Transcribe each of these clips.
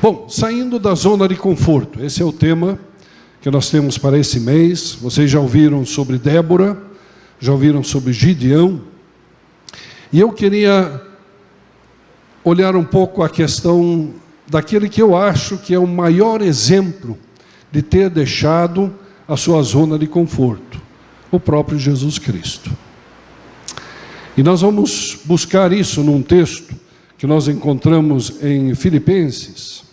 Bom, saindo da zona de conforto, esse é o tema que nós temos para esse mês. Vocês já ouviram sobre Débora, já ouviram sobre Gideão, e eu queria olhar um pouco a questão daquele que eu acho que é o maior exemplo de ter deixado a sua zona de conforto, o próprio Jesus Cristo. E nós vamos buscar isso num texto que nós encontramos em Filipenses.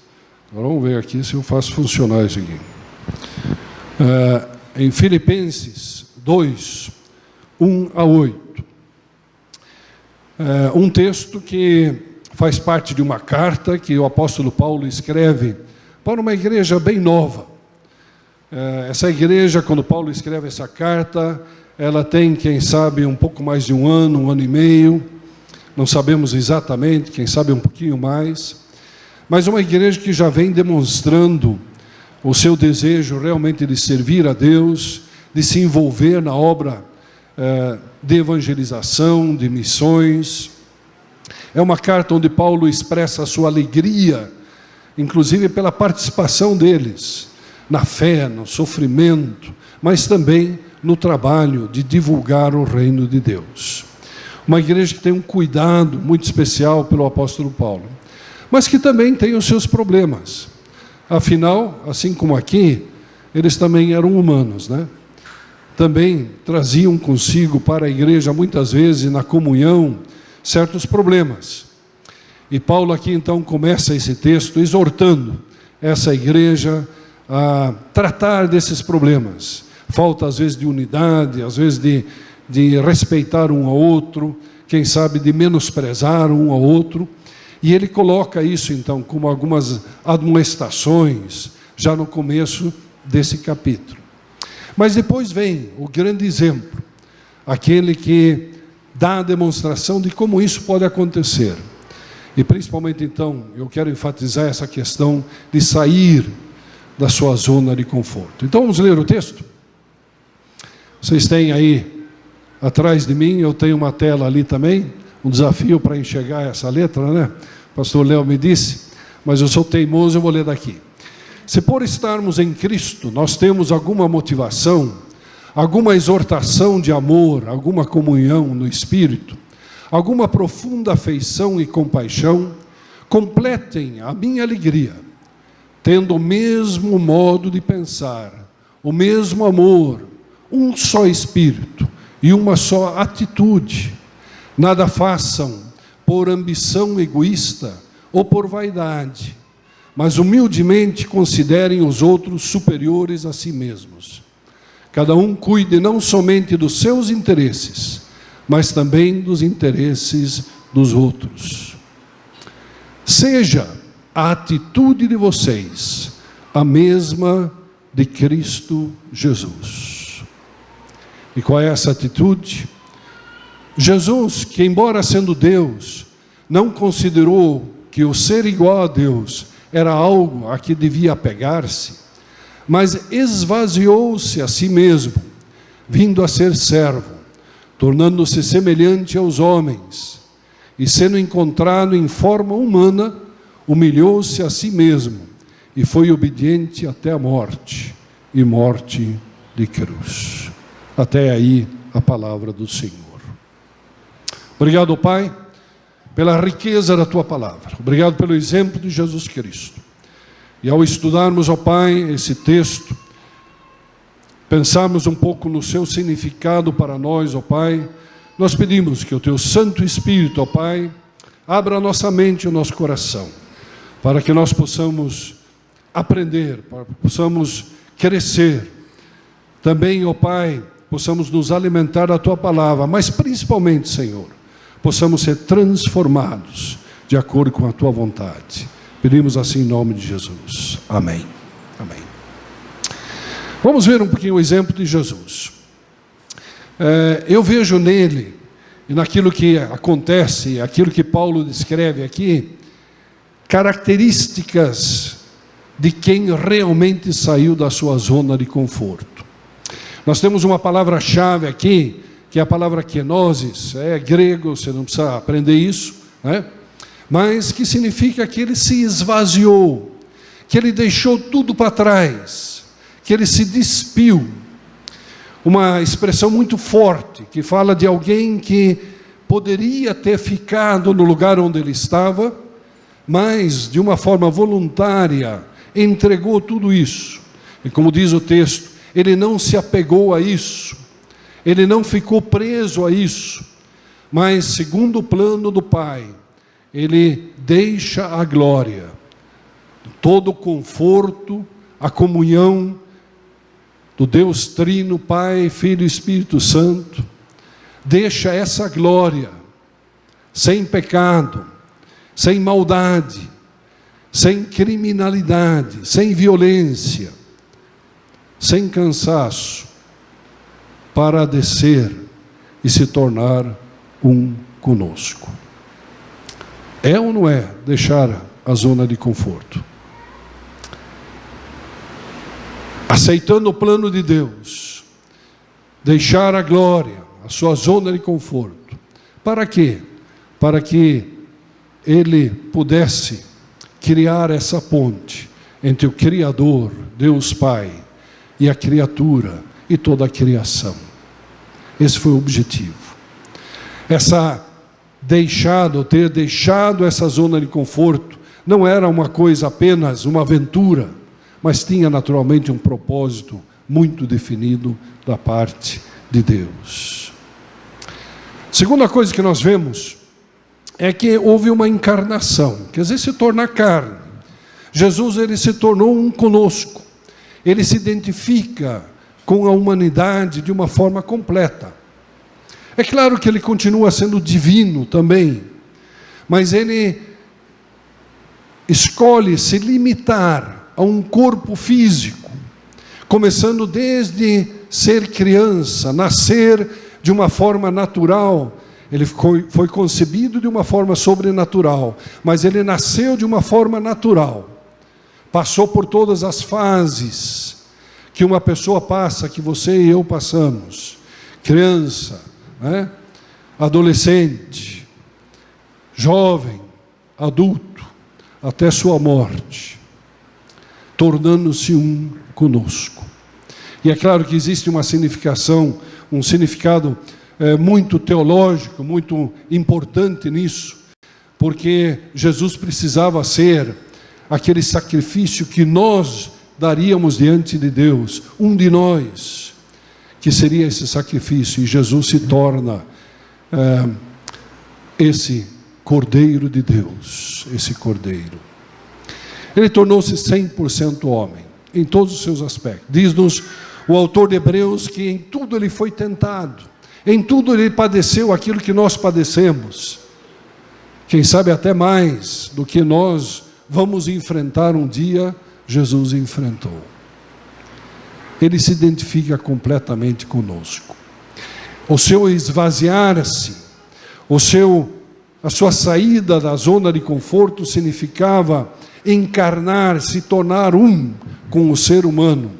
Agora vamos ver aqui se eu faço funcionar isso aqui. Em Filipenses 2, 1 a 8. Um texto que faz parte de uma carta que o apóstolo Paulo escreve para uma igreja bem nova. Essa igreja, quando Paulo escreve essa carta, ela tem, quem sabe, um pouco mais de um ano e meio, não sabemos exatamente, quem sabe um pouquinho mais, mas uma igreja que já vem demonstrando o seu desejo realmente de servir a Deus, de se envolver na obra de evangelização, de missões. É uma carta onde Paulo expressa a sua alegria, inclusive pela participação deles, na fé, no sofrimento, mas também no trabalho de divulgar o reino de Deus. Uma igreja que tem um cuidado muito especial pelo apóstolo Paulo, mas que também tem os seus problemas. Afinal, assim como aqui, eles também eram humanos, né? Também traziam consigo para a igreja, muitas vezes, na comunhão, certos problemas. E Paulo aqui, então, começa esse texto exortando essa igreja a tratar desses problemas. Falta, às vezes, de unidade, às vezes de respeitar um ao outro, quem sabe de menosprezar um ao outro. E ele coloca isso, então, como algumas admoestações, já no começo desse capítulo. Mas depois vem o grande exemplo, aquele que dá a demonstração de como isso pode acontecer. E principalmente, então, eu quero enfatizar essa questão de sair da sua zona de conforto. Então, vamos ler o texto? Vocês têm aí, atrás de mim, eu tenho uma tela ali também, um desafio para enxergar essa letra, né? O pastor Léo me disse, mas eu sou teimoso, eu vou ler daqui. Se por estarmos em Cristo, nós temos alguma motivação, alguma exortação de amor, alguma comunhão no Espírito, alguma profunda afeição e compaixão, completem a minha alegria, tendo o mesmo modo de pensar, o mesmo amor, um só Espírito e uma só atitude. Nada façam por ambição egoísta ou por vaidade, mas humildemente considerem os outros superiores a si mesmos. Cada um cuide não somente dos seus interesses, mas também dos interesses dos outros. Seja a atitude de vocês a mesma de Cristo Jesus. E qual é essa atitude? Jesus, que embora sendo Deus, não considerou que o ser igual a Deus era algo a que devia apegar-se, mas esvaziou-se a si mesmo, vindo a ser servo, tornando-se semelhante aos homens, e sendo encontrado em forma humana, humilhou-se a si mesmo, e foi obediente até a morte, e morte de cruz. Até aí a palavra do Senhor. Obrigado, Pai, pela riqueza da Tua palavra. Obrigado pelo exemplo de Jesus Cristo. E ao estudarmos, ó Pai, esse texto, pensarmos um pouco no seu significado para nós, ó Pai, nós pedimos que o Teu Santo Espírito, ó Pai, abra a nossa mente e o nosso coração, para que nós possamos aprender, para que possamos crescer. Também, ó Pai, possamos nos alimentar da Tua palavra, mas principalmente, Senhor, possamos ser transformados de acordo com a Tua vontade. Pedimos assim em nome de Jesus. Amém. Amém. Vamos ver um pouquinho o exemplo de Jesus. Eu vejo nele, e naquilo que acontece, aquilo que Paulo descreve aqui, características de quem realmente saiu da sua zona de conforto. Nós temos uma palavra-chave aqui, que é a palavra kenosis, é grego, você não precisa aprender isso, né? Mas que significa que ele se esvaziou, que ele deixou tudo para trás, que ele se despiu. Uma expressão muito forte, que fala de alguém que poderia ter ficado no lugar onde ele estava, mas de uma forma voluntária entregou tudo isso. E como diz o texto, ele não se apegou a isso, ele não ficou preso a isso, mas segundo o plano do Pai, ele deixa a glória, todo o conforto, a comunhão do Deus Trino, Pai, Filho e Espírito Santo, deixa essa glória, sem pecado, sem maldade, sem criminalidade, sem violência, sem cansaço, para descer e se tornar um conosco. É ou não é deixar a zona de conforto? Aceitando o plano de Deus, deixar a glória, a sua zona de conforto. Para quê? Para que ele pudesse criar essa ponte entre o Criador, Deus Pai, e a criatura e toda a criação. Esse foi o objetivo. Ter deixado essa zona de conforto não era uma coisa apenas, uma aventura, mas tinha naturalmente um propósito muito definido da parte de Deus. Segunda coisa que nós vemos é que houve uma encarnação, quer dizer, se tornar carne. Jesus, ele se tornou um conosco. Ele se identifica com a humanidade de uma forma completa. É claro que ele continua sendo divino também, mas ele escolhe se limitar a um corpo físico, começando desde ser criança, nascer de uma forma natural. Ele foi concebido de uma forma sobrenatural, mas ele nasceu de uma forma natural. Passou por todas as fases que uma pessoa passa, que você e eu passamos. Criança, né? Adolescente, jovem, adulto, até sua morte, tornando-se um conosco. E é claro que existe uma significação, um significado muito teológico, muito importante nisso, porque Jesus precisava ser aquele sacrifício que nós daríamos diante de Deus, um de nós, que seria esse sacrifício, e Jesus se torna esse Cordeiro de Deus, esse Cordeiro. Ele tornou-se 100% homem, em todos os seus aspectos. Diz-nos o autor de Hebreus que em tudo ele foi tentado, em tudo ele padeceu aquilo que nós padecemos, quem sabe até mais do que nós vamos enfrentar um dia, Jesus enfrentou. Ele se identifica completamente conosco. O seu esvaziar-se, a sua saída da zona de conforto significava encarnar, se tornar um com o ser humano,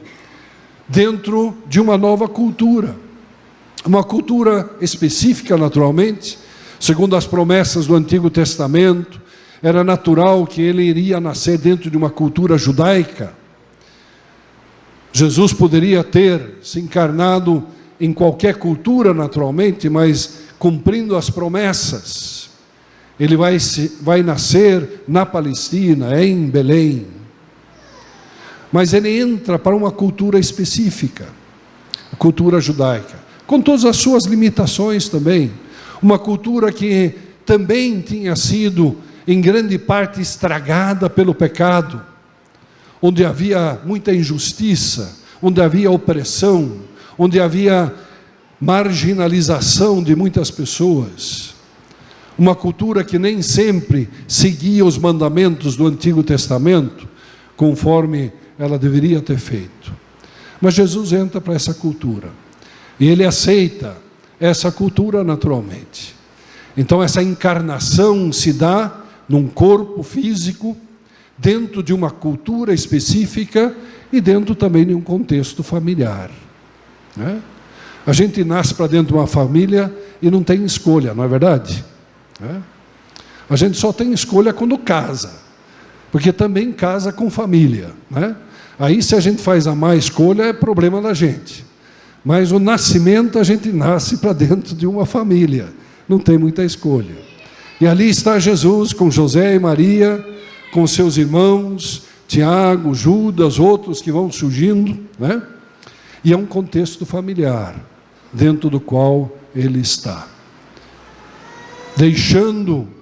dentro de uma nova cultura. Uma cultura específica, naturalmente, segundo as promessas do Antigo Testamento. Era natural que ele iria nascer dentro de uma cultura judaica. Jesus poderia ter se encarnado em qualquer cultura, naturalmente, mas cumprindo as promessas. Ele vai nascer na Palestina, em Belém. Mas ele entra para uma cultura específica, a cultura judaica, com todas as suas limitações também. Uma cultura que também tinha sido, em grande parte, estragada pelo pecado, onde havia muita injustiça, onde havia opressão, onde havia marginalização de muitas pessoas. Uma cultura que nem sempre seguia os mandamentos do Antigo Testamento, conforme ela deveria ter feito. Mas Jesus entra para essa cultura, e ele aceita essa cultura naturalmente. Então essa encarnação se dá num corpo físico, dentro de uma cultura específica e dentro também de um contexto familiar, né? A gente nasce para dentro de uma família e não tem escolha, não é verdade? A gente só tem escolha quando casa, porque também casa com família, né? Aí, se a gente faz a má escolha, é problema da gente. Mas o nascimento, a gente nasce para dentro de uma família, não tem muita escolha. E ali está Jesus com José e Maria, com seus irmãos, Tiago, Judas, outros que vão surgindo, né? E é um contexto familiar, dentro do qual ele está. Deixando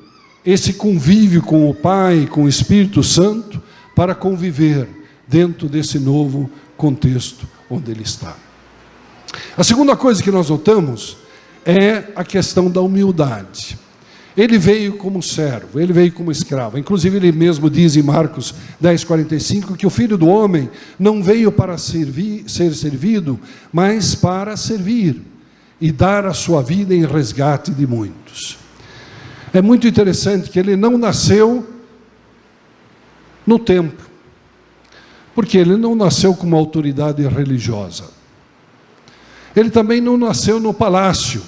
esse convívio com o Pai, com o Espírito Santo, para conviver dentro desse novo contexto onde ele está. A segunda coisa que nós notamos é a questão da humildade. Ele veio como servo, ele veio como escravo. Inclusive ele mesmo diz em Marcos 10:45 que o Filho do Homem não veio para ser servido, mas para servir e dar a sua vida em resgate de muitos. É muito interessante que ele não nasceu no templo, porque ele não nasceu com uma autoridade religiosa. Ele também não nasceu no palácio.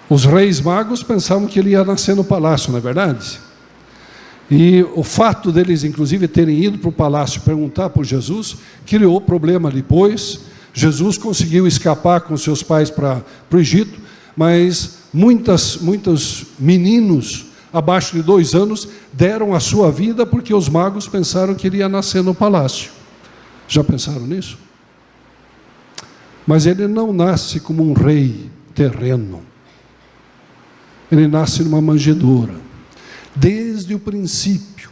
Os reis magos pensavam que ele ia nascer no palácio, não é verdade? E o fato deles, inclusive, terem ido para o palácio perguntar por Jesus, criou problema depois. Jesus conseguiu escapar com seus pais para o Egito, mas muitos meninos abaixo de 2 anos deram a sua vida porque os magos pensaram que ele ia nascer no palácio. Já pensaram nisso? Mas ele não nasce como um rei terreno. Ele nasce numa manjedoura. Desde o princípio,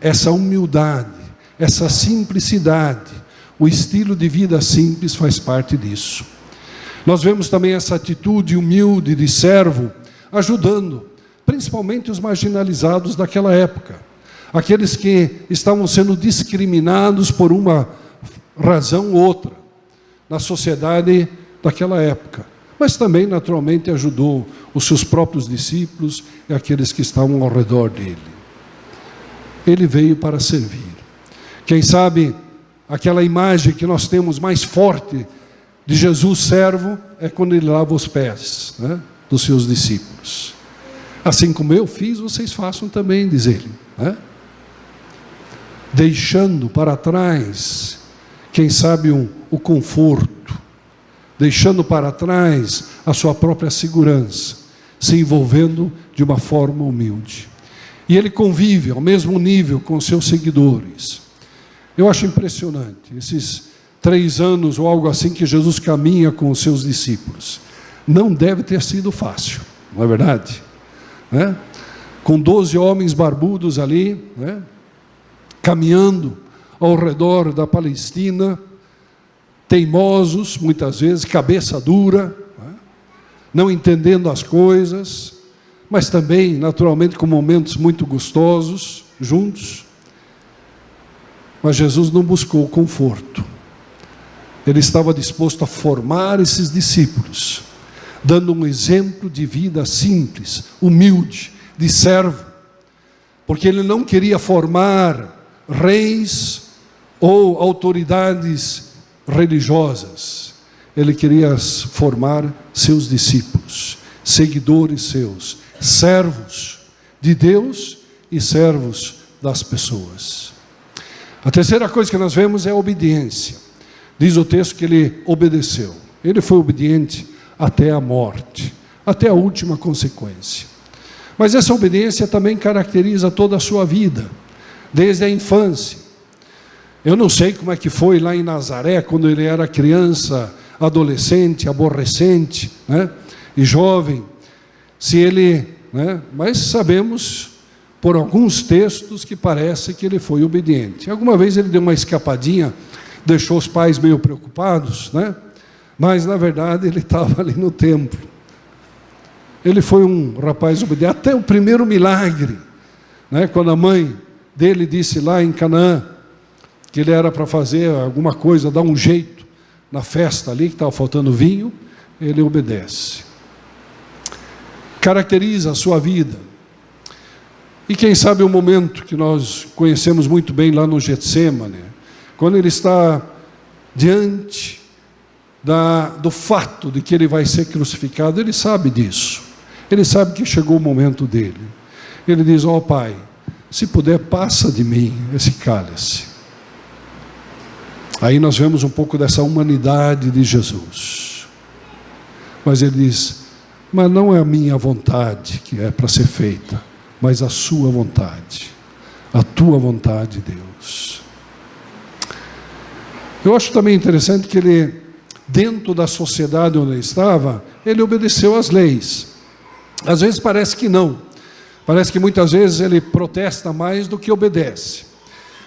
essa humildade, essa simplicidade, o estilo de vida simples faz parte disso. Nós vemos também essa atitude humilde de servo, ajudando, principalmente os marginalizados daquela época. Aqueles que estavam sendo discriminados por uma razão ou outra, na sociedade daquela época. Mas também, naturalmente, ajudou os seus próprios discípulos e aqueles que estavam ao redor dele. Ele veio para servir. Quem sabe, aquela imagem que nós temos mais forte de Jesus servo é quando ele lava os pés, né, dos seus discípulos. Assim como eu fiz, vocês façam também, diz ele, né? Deixando para trás, quem sabe, o conforto, deixando para trás a sua própria segurança, se envolvendo de uma forma humilde. E ele convive ao mesmo nível com seus seguidores. Eu acho impressionante, esses 3 anos ou algo assim que Jesus caminha com os seus discípulos. Não deve ter sido fácil, não é verdade? Né? Com 12 homens barbudos ali, né? Caminhando ao redor da Palestina, teimosos, muitas vezes, cabeça dura, né? Não entendendo as coisas, mas também, naturalmente, com momentos muito gostosos, juntos. Mas Jesus não buscou conforto. Ele estava disposto a formar esses discípulos, dando um exemplo de vida simples, humilde, de servo, porque ele não queria formar reis ou autoridades religiosas. Ele queria formar seus discípulos, seguidores seus, servos de Deus e servos das pessoas. A terceira coisa que nós vemos é a obediência. Diz o texto que ele obedeceu. Ele foi obediente até a morte, até a última consequência. Mas essa obediência também caracteriza toda a sua vida, desde a infância. Eu não sei como é que foi lá em Nazaré, quando ele era criança, adolescente, aborrecente, né, e jovem, se ele, né, mas sabemos por alguns textos que parece que ele foi obediente. Alguma vez ele deu uma escapadinha, deixou os pais meio preocupados, né? Mas na verdade ele estava ali no templo. Ele foi um rapaz obediente, até o primeiro milagre, né? Quando a mãe dele disse lá em Canaã que ele era para fazer alguma coisa, dar um jeito na festa ali, que estava faltando vinho, ele obedece. Caracteriza a sua vida. E quem sabe o momento que nós conhecemos muito bem lá no Getsêmani, quando ele está diante do fato de que ele vai ser crucificado, ele sabe disso. Ele sabe que chegou o momento dele. Ele diz: ó Pai, se puder, passa de mim esse cálice. Aí nós vemos um pouco dessa humanidade de Jesus. Mas ele diz, mas não é a minha vontade que é para ser feita, mas a sua vontade, a tua vontade, Deus. Eu acho também interessante que ele, dentro da sociedade onde ele estava, ele obedeceu às leis. Às vezes parece que não. Parece que muitas vezes ele protesta mais do que obedece.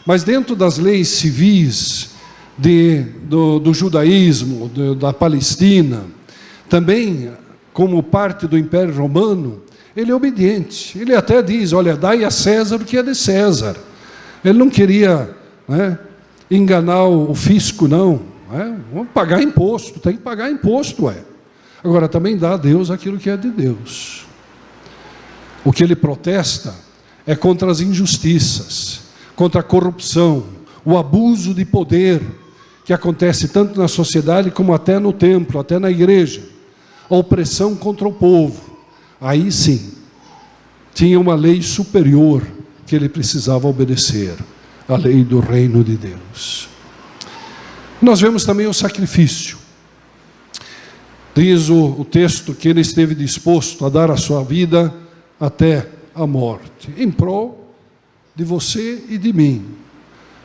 Mas dentro das leis civis do judaísmo, da Palestina, também como parte do Império Romano, ele é obediente. Ele até diz, olha, dai a César o que é de César. Ele não queria, né, enganar o fisco, não. Vamos pagar imposto, tem que pagar imposto, Agora, também dá a Deus aquilo que é de Deus. O que ele protesta é contra as injustiças, contra a corrupção, o abuso de poder, que acontece tanto na sociedade como até no templo, até na igreja. A opressão contra o povo. Aí sim, tinha uma lei superior que ele precisava obedecer, a lei do reino de Deus. Nós vemos também o sacrifício. Diz o texto que ele esteve disposto a dar a sua vida até a morte, em prol de você e de mim.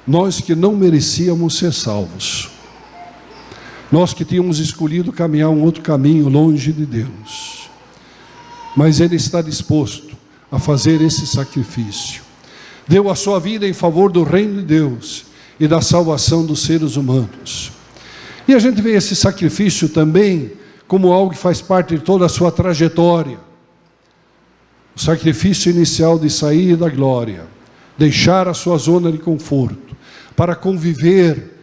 Nós que não merecíamos ser salvos. Nós que tínhamos escolhido caminhar um outro caminho longe de Deus. Mas ele está disposto a fazer esse sacrifício. Deu a sua vida em favor do reino de Deus e da salvação dos seres humanos. E a gente vê esse sacrifício também como algo que faz parte de toda a sua trajetória. O sacrifício inicial de sair da glória, deixar a sua zona de conforto, para conviver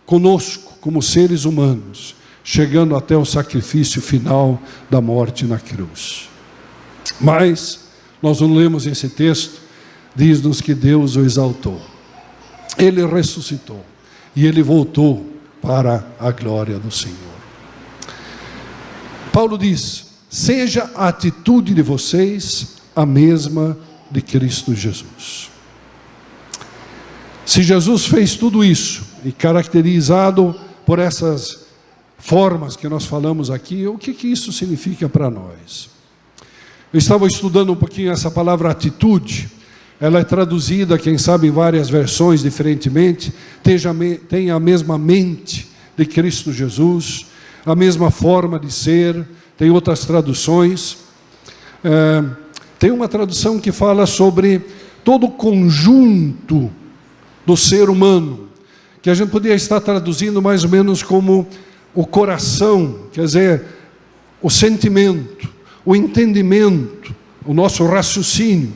conosco como seres humanos, chegando até o sacrifício final da morte na cruz. Mas nós não lemos esse texto, diz-nos que Deus o exaltou. Ele ressuscitou e ele voltou para a glória do Senhor. Paulo diz, seja a atitude de vocês a mesma de Cristo Jesus. Se Jesus fez tudo isso, e caracterizado por essas formas que nós falamos aqui, o que isso significa para nós? Eu estava estudando um pouquinho essa palavra atitude. Ela é traduzida, quem sabe, em várias versões diferentemente. Tem a mesma mente de Cristo Jesus, a mesma forma de ser. Tem outras traduções. Tem uma tradução que fala sobre todo o conjunto do ser humano, que a gente poderia estar traduzindo mais ou menos como o coração, quer dizer, o sentimento, o entendimento, o nosso raciocínio,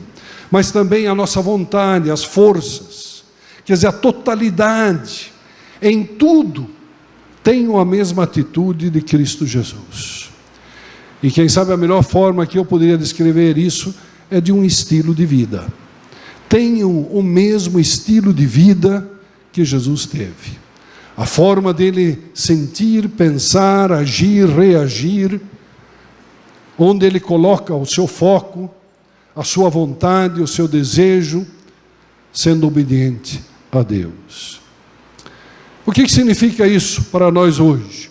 mas também a nossa vontade, as forças, quer dizer, a totalidade, em tudo, tenham a mesma atitude de Cristo Jesus. E quem sabe a melhor forma que eu poderia descrever isso é de um estilo de vida. Tenham o mesmo estilo de vida que Jesus teve. A forma dele sentir, pensar, agir, reagir, onde ele coloca o seu foco, a sua vontade, o seu desejo, sendo obediente a Deus. O que significa isso para nós hoje?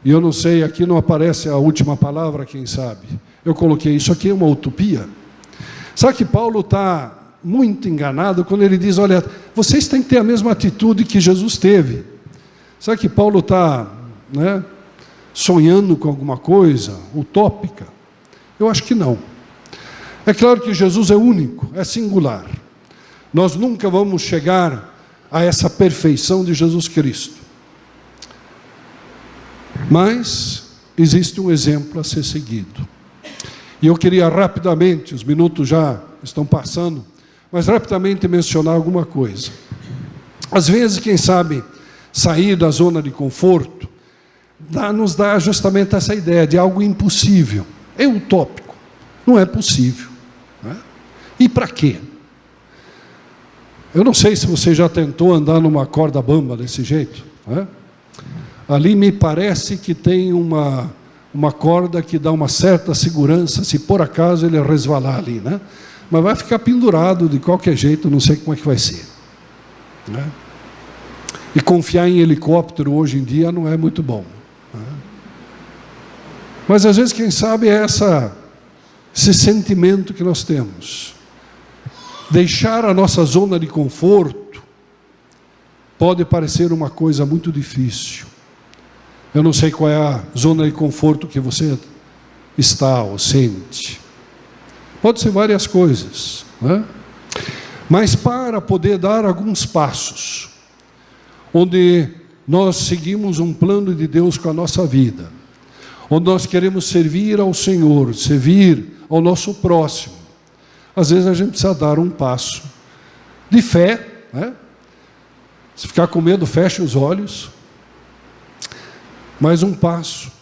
E eu não sei, aqui não aparece a última palavra, quem sabe. Eu coloquei, isso aqui é uma utopia. Sabe que Paulo está muito enganado quando ele diz, olha, vocês têm que ter a mesma atitude que Jesus teve. Sabe que Paulo está, sonhando com alguma coisa utópica? Eu acho que não. É claro que Jesus é único, é singular. Nós nunca vamos chegar a essa perfeição de Jesus Cristo. Mas existe um exemplo a ser seguido. E eu queria rapidamente, os minutos já estão passando, mas rapidamente mencionar alguma coisa. Às vezes, quem sabe, sair da zona de conforto nos dá justamente essa ideia de algo impossível. É utópico, não é possível. E para quê? Eu não sei se você já tentou andar numa corda bamba desse jeito. Ali me parece que tem uma corda que dá uma certa segurança, se por acaso ele resvalar ali, mas vai ficar pendurado de qualquer jeito, não sei como é que vai ser. Né? E confiar em helicóptero hoje em dia não é muito bom. Né? Mas às vezes, quem sabe, é esse sentimento que nós temos. Deixar a nossa zona de conforto pode parecer uma coisa muito difícil. Eu não sei qual é a zona de conforto que você está ou sente. Pode ser várias coisas, né? Mas para poder dar alguns passos, onde nós seguimos um plano de Deus com a nossa vida, onde nós queremos servir ao Senhor, servir ao nosso próximo, às vezes a gente precisa dar um passo de fé, né? Se ficar com medo, feche os olhos. Mais um passo,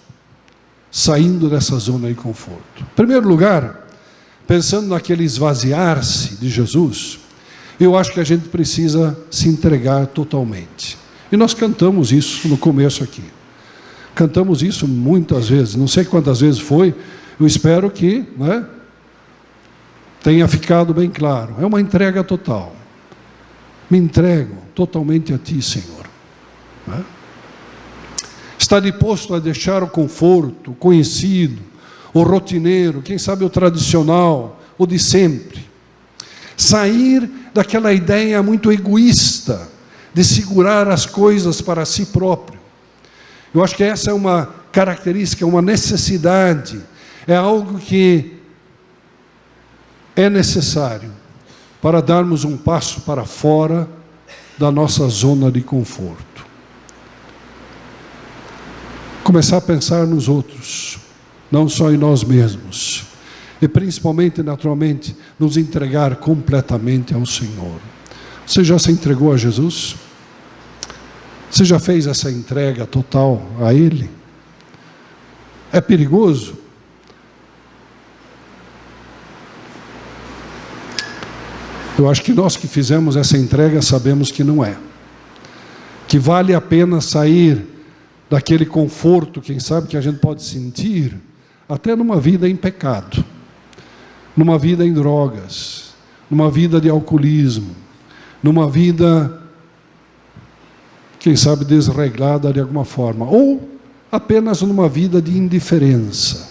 saindo dessa zona de conforto. Em primeiro lugar, pensando naquele esvaziar-se de Jesus, eu acho que a gente precisa se entregar totalmente. E nós cantamos isso no começo aqui. Cantamos isso muitas vezes, não sei quantas vezes foi, eu espero que, né, tenha ficado bem claro. É uma entrega total. Me entrego totalmente a Ti, Senhor. Né? Está disposto a deixar o conforto, o conhecido, o rotineiro, quem sabe o tradicional, o de sempre. Sair daquela ideia muito egoísta de segurar as coisas para si próprio. Eu acho que essa é uma característica, uma necessidade, é algo que é necessário para darmos um passo para fora da nossa zona de conforto. Começar a pensar nos outros, não só em nós mesmos. E principalmente, naturalmente, nos entregar completamente ao Senhor. Você já se entregou a Jesus? Você já fez essa entrega total a Ele? É perigoso? Eu acho que nós que fizemos essa entrega sabemos que não é. Que vale a pena sair daquele conforto, quem sabe, que a gente pode sentir, até numa vida em pecado, numa vida em drogas, numa vida de alcoolismo, numa vida, quem sabe, desregrada de alguma forma, ou apenas numa vida de indiferença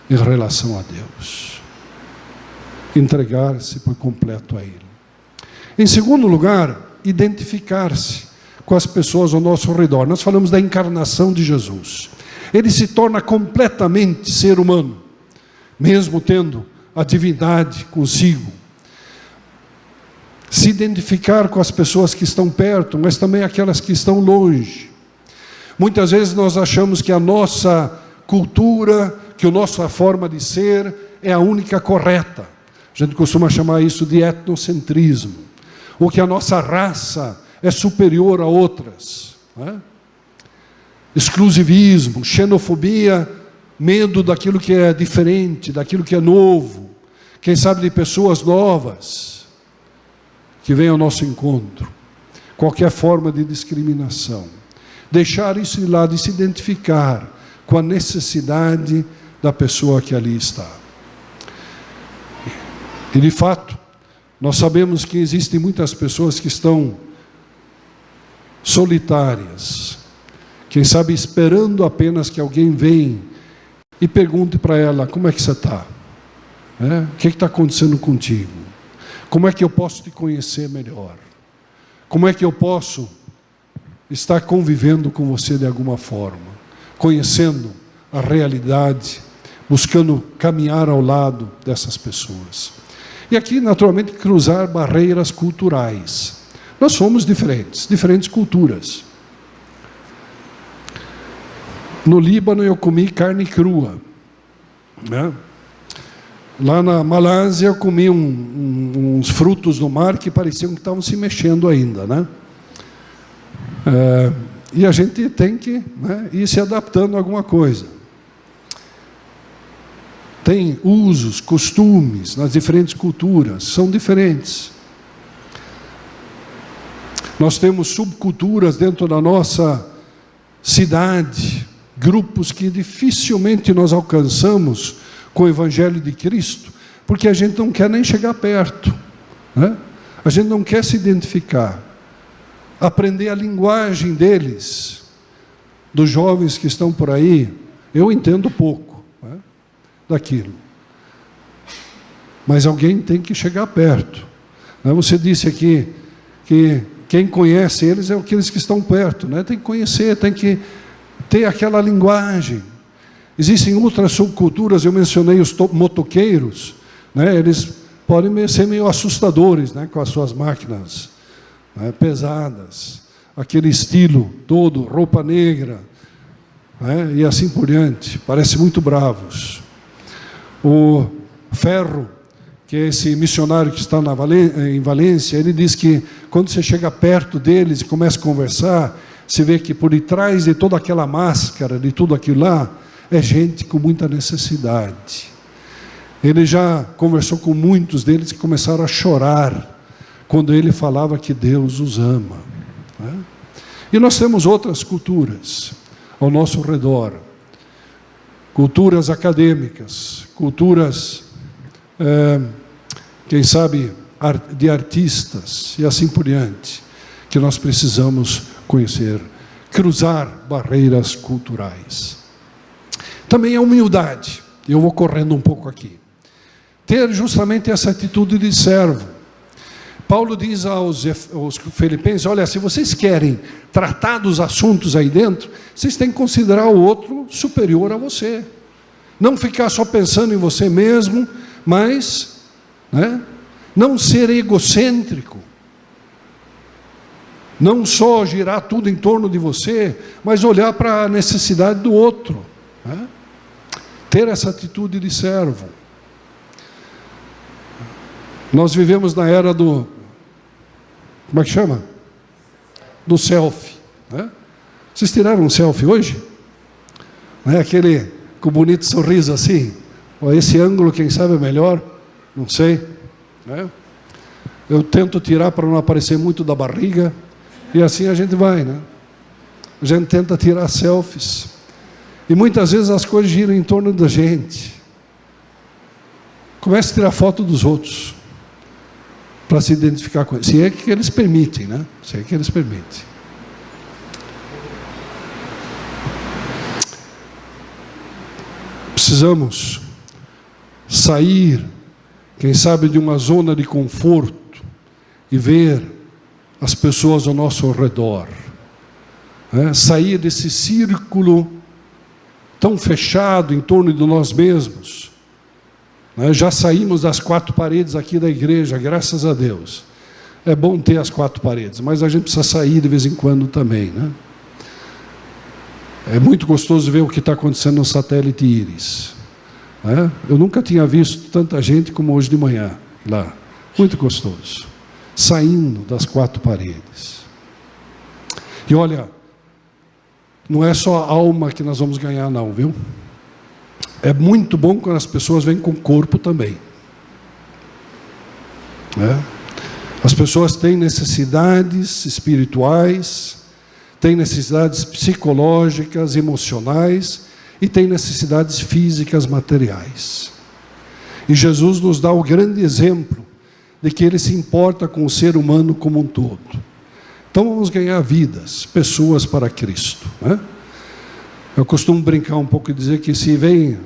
em relação a Deus. Entregar-se por completo a Ele. Em segundo lugar, identificar-se com as pessoas ao nosso redor. Nós falamos da encarnação de Jesus. Ele se torna completamente ser humano, mesmo tendo a divindade consigo. Se identificar com as pessoas que estão perto, mas também aquelas que estão longe. Muitas vezes nós achamos que a nossa cultura, que a nossa forma de ser é a única correta. A gente costuma chamar isso de etnocentrismo. Ou que a nossa raça é superior a outras. Né? Exclusivismo, xenofobia, medo daquilo que é diferente, daquilo que é novo. Quem sabe de pessoas novas que vêm ao nosso encontro. Qualquer forma de discriminação. Deixar isso de lado e se identificar com a necessidade da pessoa que ali está. E de fato, nós sabemos que existem muitas pessoas que estão solitárias, quem sabe esperando apenas que alguém venha e pergunte para ela: como é que você está? O que está acontecendo contigo? Como é que eu posso te conhecer melhor? Como é que eu posso estar convivendo com você de alguma forma? Conhecendo a realidade, buscando caminhar ao lado dessas pessoas. E aqui, naturalmente, cruzar barreiras culturais. Nós somos diferentes culturas. No Líbano eu comi carne crua. Né? Lá na Malásia eu comi uns frutos do mar que pareciam que estavam se mexendo ainda. Né? E a gente tem que, né, ir se adaptando a alguma coisa. Tem usos, costumes nas diferentes culturas, são diferentes. Nós temos subculturas dentro da nossa cidade, grupos que dificilmente nós alcançamos com o Evangelho de Cristo, porque a gente não quer nem chegar perto, né? A gente não quer se identificar, aprender a linguagem deles, dos jovens que estão por aí. Eu entendo pouco, né, daquilo, mas alguém tem que chegar perto, né? Você disse aqui que quem conhece eles é aqueles que estão perto, né? Tem que conhecer, tem que ter aquela linguagem. Existem outras subculturas, eu mencionei os motoqueiros, né? Eles podem ser meio assustadores, né? Com as suas máquinas, né, pesadas, aquele estilo todo, roupa negra, né? E assim por diante, parecem muito bravos. O Ferro, que é esse missionário que está em Valência, ele diz que quando você chega perto deles e começa a conversar, você vê que por detrás de toda aquela máscara, de tudo aquilo lá, é gente com muita necessidade. Ele já conversou com muitos deles que começaram a chorar quando ele falava que Deus os ama, né? E nós temos outras culturas ao nosso redor, culturas acadêmicas, culturas, quem sabe, de artistas e assim por diante, que nós precisamos conhecer, cruzar barreiras culturais. Também a humildade, eu vou correndo um pouco aqui. Ter justamente essa atitude de servo. Paulo diz aos filipenses, olha, se vocês querem tratar dos assuntos aí dentro, vocês têm que considerar o outro superior a você. Não ficar só pensando em você mesmo, mas, né, não ser egocêntrico. Não só girar tudo em torno de você, mas olhar para a necessidade do outro, né? Ter essa atitude de servo. Nós vivemos na era do, como é que chama? Do selfie, né? Vocês tiraram um selfie hoje? Não é aquele com bonito sorriso assim? Ou esse ângulo, quem sabe é melhor? Não sei, né? Eu tento tirar para não aparecer muito da barriga, e assim a gente vai, né? A gente tenta tirar selfies, e muitas vezes as coisas giram em torno da gente. Comece a tirar foto dos outros, para se identificar com eles, se é que eles permitem, né? Se é que eles permitem. Precisamos sair, quem sabe, de uma zona de conforto e ver as pessoas ao nosso redor, né? Sair desse círculo tão fechado em torno de nós mesmos, né? Já saímos das quatro paredes aqui da igreja, graças a Deus. É bom ter as quatro paredes, mas a gente precisa sair de vez em quando também, né? É muito gostoso ver o que está acontecendo no satélite Íris, né? Eu nunca tinha visto tanta gente como hoje de manhã lá. Muito gostoso. Saindo das quatro paredes. E olha, não é só a alma que nós vamos ganhar não, viu? É muito bom quando as pessoas vêm com o corpo também, né? As pessoas têm necessidades espirituais, têm necessidades psicológicas, emocionais, e têm necessidades físicas, materiais. E Jesus nos dá o grande exemplo de que Ele se importa com o ser humano como um todo. Então vamos ganhar vidas, pessoas para Cristo, né? Eu costumo brincar um pouco e dizer que se vem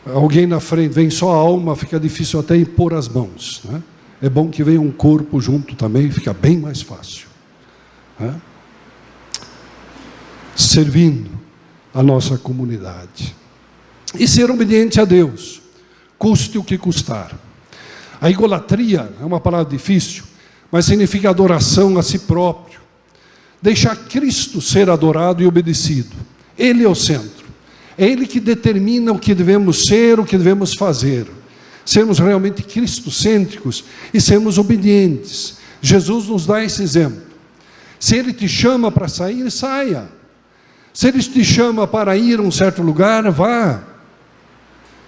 alguém na frente, vem só a alma, fica difícil até impor as mãos, né? É bom que venha um corpo junto também, fica bem mais fácil, né? Servindo a nossa comunidade. E ser obediente a Deus, custe o que custar. A idolatria é uma palavra difícil, mas significa adoração a si próprio. Deixar Cristo ser adorado e obedecido. Ele é o centro. É Ele que determina o que devemos ser, o que devemos fazer. Sermos realmente cristocêntricos e sermos obedientes. Jesus nos dá esse exemplo. Se Ele te chama para sair, saia. Se Ele te chama para ir a um certo lugar, vá.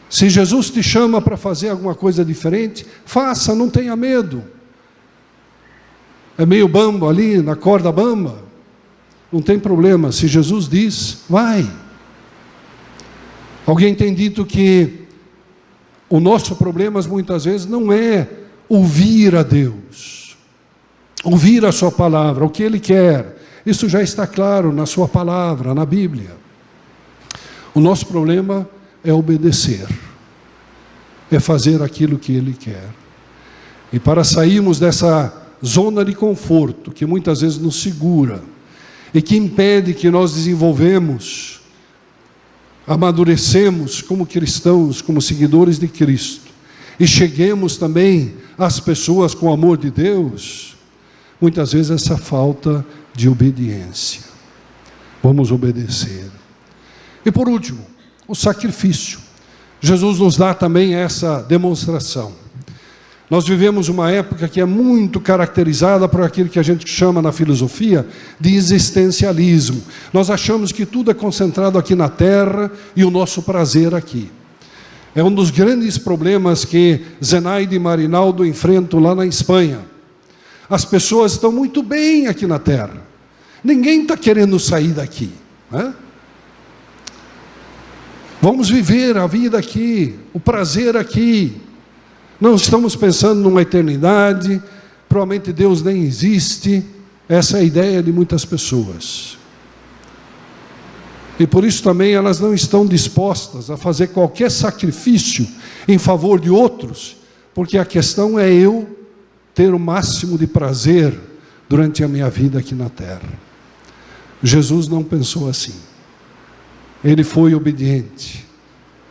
Se Jesus te chama para fazer alguma coisa diferente, faça, não tenha medo. É meio bambo ali, na corda bamba, não tem problema. Se Jesus diz, vai. Alguém tem dito que O nosso problema muitas vezes não é ouvir a Deus, ouvir a sua palavra, o que Ele quer. Isso já está claro na sua palavra, na Bíblia. O nosso problema é obedecer, é fazer aquilo que Ele quer. E para sairmos dessa zona de conforto que muitas vezes nos segura e que impede que nós desenvolvemos, amadurecemos como cristãos, como seguidores de Cristo, e cheguemos também às pessoas com o amor de Deus, muitas vezes essa falta de obediência. Vamos obedecer. E por último, o sacrifício. Jesus nos dá também essa demonstração. Nós vivemos uma época que é muito caracterizada por aquilo que a gente chama na filosofia de existencialismo. Nós achamos que tudo é concentrado aqui na terra e o nosso prazer aqui. É um dos grandes problemas que Zenaide e Marinaldo enfrentam lá na Espanha. As pessoas estão muito bem aqui na terra. Ninguém está querendo sair daqui, né? Vamos viver a vida aqui, o prazer aqui. Não estamos pensando numa eternidade, provavelmente Deus nem existe. Essa é a ideia de muitas pessoas. E por isso também elas não estão dispostas a fazer qualquer sacrifício em favor de outros, porque a questão é eu ter o máximo de prazer durante a minha vida aqui na terra. Jesus não pensou assim. Ele foi obediente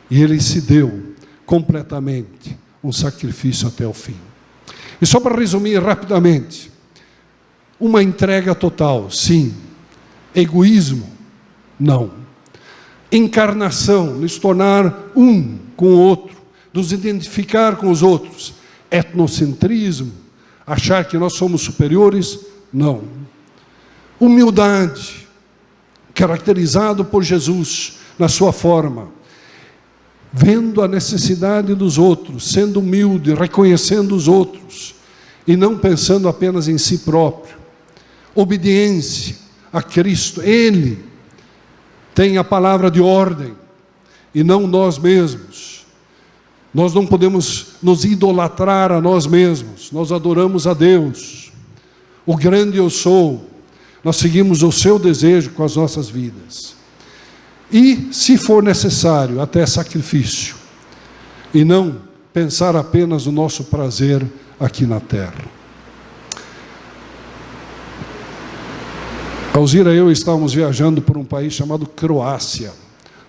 e Ele se deu completamente um sacrifício até o fim. E só para resumir rapidamente, uma entrega total, sim. Egoísmo, não. Encarnação, nos tornar um com o outro, nos identificar com os outros. Etnocentrismo, achar que nós somos superiores, não. Humildade, caracterizado por Jesus na sua forma, vendo a necessidade dos outros, sendo humilde, reconhecendo os outros e não pensando apenas em si próprio. Obediência a Cristo, Ele tem a palavra de ordem e não nós mesmos. Nós não podemos nos idolatrar a nós mesmos, nós adoramos a Deus, o grande eu sou. Nós seguimos o seu desejo com as nossas vidas. E, se for necessário, até sacrifício. E não pensar apenas no nosso prazer aqui na terra. Alzira e eu estávamos viajando por um país chamado Croácia,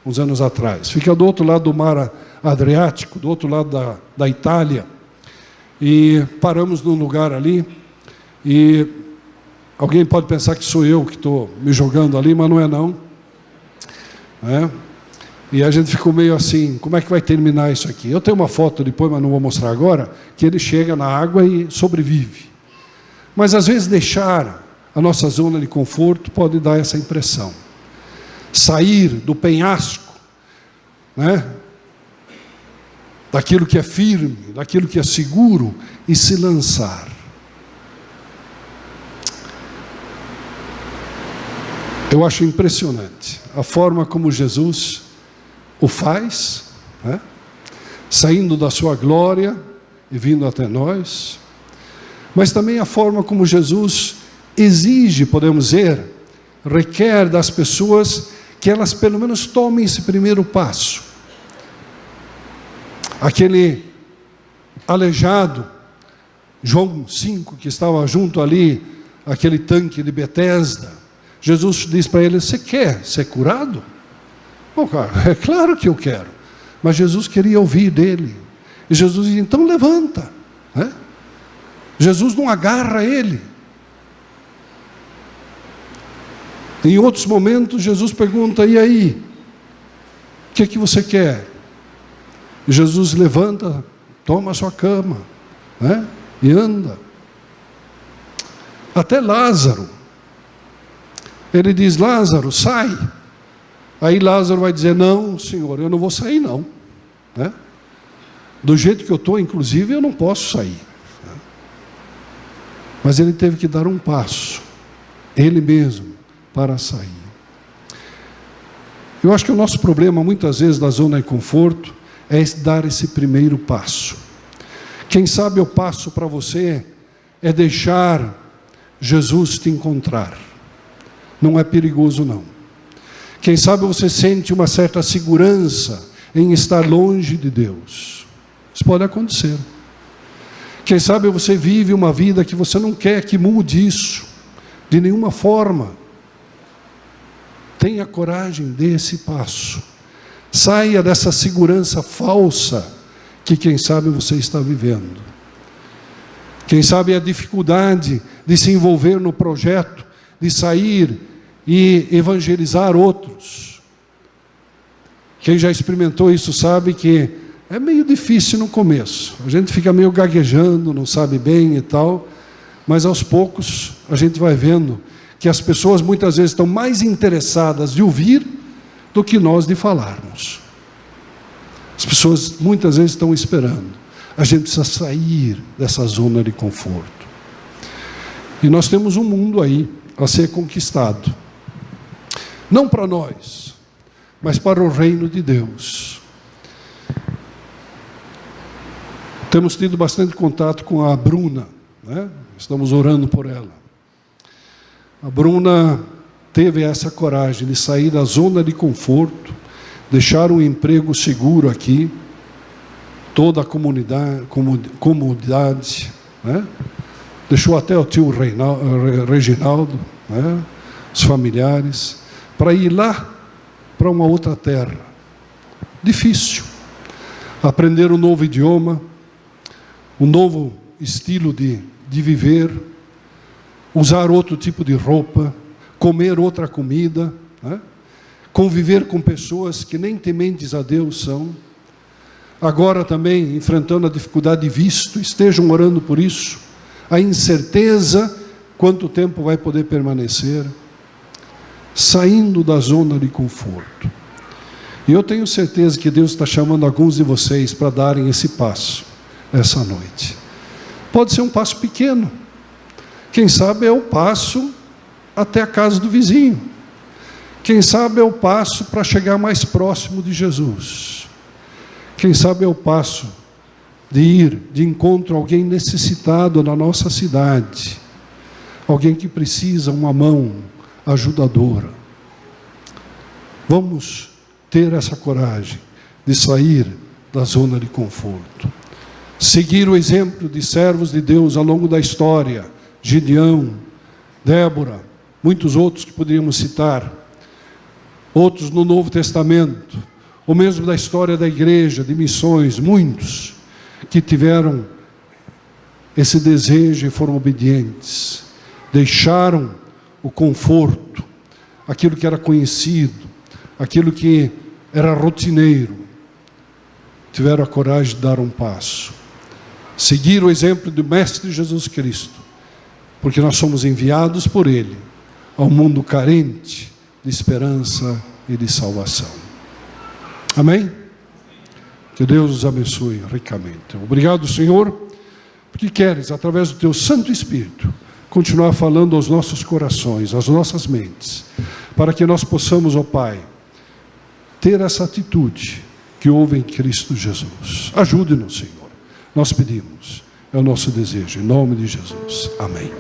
uns anos atrás. Fica do outro lado do mar Adriático, do outro lado da Itália. E paramos num lugar ali e alguém pode pensar que sou eu que estou me jogando ali, mas não é não. E a gente ficou meio assim, como é que vai terminar isso aqui? Eu tenho uma foto depois, mas não vou mostrar agora, que ele chega na água e sobrevive. Mas às vezes deixar a nossa zona de conforto pode dar essa impressão. Sair do penhasco, daquilo que é firme, daquilo que é seguro, e se lançar. Eu acho impressionante a forma como Jesus o faz, saindo da sua glória e vindo até nós, mas também a forma como Jesus exige, podemos dizer, requer das pessoas que elas pelo menos tomem esse primeiro passo. Aquele aleijado, João 5, que estava junto ali, aquele tanque de Betesda, Jesus diz para ele: você quer ser curado? Bom, cara, é claro que eu quero. Mas Jesus queria ouvir dele. E Jesus diz: então levanta. Jesus não agarra ele. Em outros momentos, Jesus pergunta: e aí? O que é que você quer? E Jesus levanta, toma a sua cama, e anda. Até Lázaro. Ele diz: Lázaro, sai. Aí Lázaro vai dizer: não, Senhor, eu não vou sair não. Do jeito que eu estou, inclusive, eu não posso sair. Mas ele teve que dar um passo, ele mesmo, para sair. Eu acho que o nosso problema, muitas vezes, da zona de conforto, é dar esse primeiro passo. Quem sabe o passo para você é deixar Jesus te encontrar. Não é perigoso, não. Quem sabe você sente uma certa segurança em estar longe de Deus. Isso pode acontecer. Quem sabe você vive uma vida que você não quer que mude isso, de nenhuma forma. Tenha coragem desse passo. Saia dessa segurança falsa que quem sabe você está vivendo. Quem sabe a dificuldade de se envolver no projeto, de sair e evangelizar outros. Quem já experimentou isso sabe que é meio difícil no começo. A gente fica meio gaguejando, não sabe bem e tal, mas aos poucos a gente vai vendo que as pessoas muitas vezes estão mais interessadas de ouvir do que nós de falarmos. As pessoas muitas vezes estão esperando. A gente precisa sair dessa zona de conforto. E nós temos um mundo aí a ser conquistado. Não para nós, mas para o reino de Deus. Temos tido bastante contato com a Bruna, né? Estamos orando por ela. A Bruna teve essa coragem de sair da zona de conforto, deixar um emprego seguro aqui, toda a comodidade, né? Deixou até o tio Reginaldo, né? Os familiares, para ir lá para uma outra terra. Difícil. Aprender um novo idioma, um novo estilo de viver, usar outro tipo de roupa, comer outra comida, né? Conviver com pessoas que nem tementes a Deus são. Agora também enfrentando a dificuldade de visto, estejam orando por isso. A incerteza, quanto tempo vai poder permanecer. Saindo da zona de conforto. E eu tenho certeza que Deus está chamando alguns de vocês para darem esse passo, essa noite. Pode ser um passo pequeno. Quem sabe é o passo até a casa do vizinho. Quem sabe é o passo para chegar mais próximo de Jesus. Quem sabe é o passo de ir de encontro a alguém necessitado na nossa cidade. Alguém que precisa uma mão ajudadora. Vamos ter essa coragem de sair da zona de conforto. Seguir o exemplo de servos de Deus ao longo da história. Gideão, Débora, muitos outros que poderíamos citar. Outros no Novo Testamento, ou mesmo da história da igreja, de missões, muitos que tiveram esse desejo e foram obedientes. Deixaram o conforto, aquilo que era conhecido, aquilo que era rotineiro. Tiveram a coragem de dar um passo. Seguir o exemplo do Mestre Jesus Cristo, porque nós somos enviados por Ele ao mundo carente de esperança e de salvação. Amém? Que Deus nos abençoe ricamente. Obrigado, Senhor, porque queres, através do Teu Santo Espírito, continuar falando aos nossos corações, às nossas mentes, para que nós possamos, ó Pai, ter essa atitude que houve em Cristo Jesus. Ajude-nos, Senhor. Nós pedimos, é o nosso desejo, em nome de Jesus. Amém.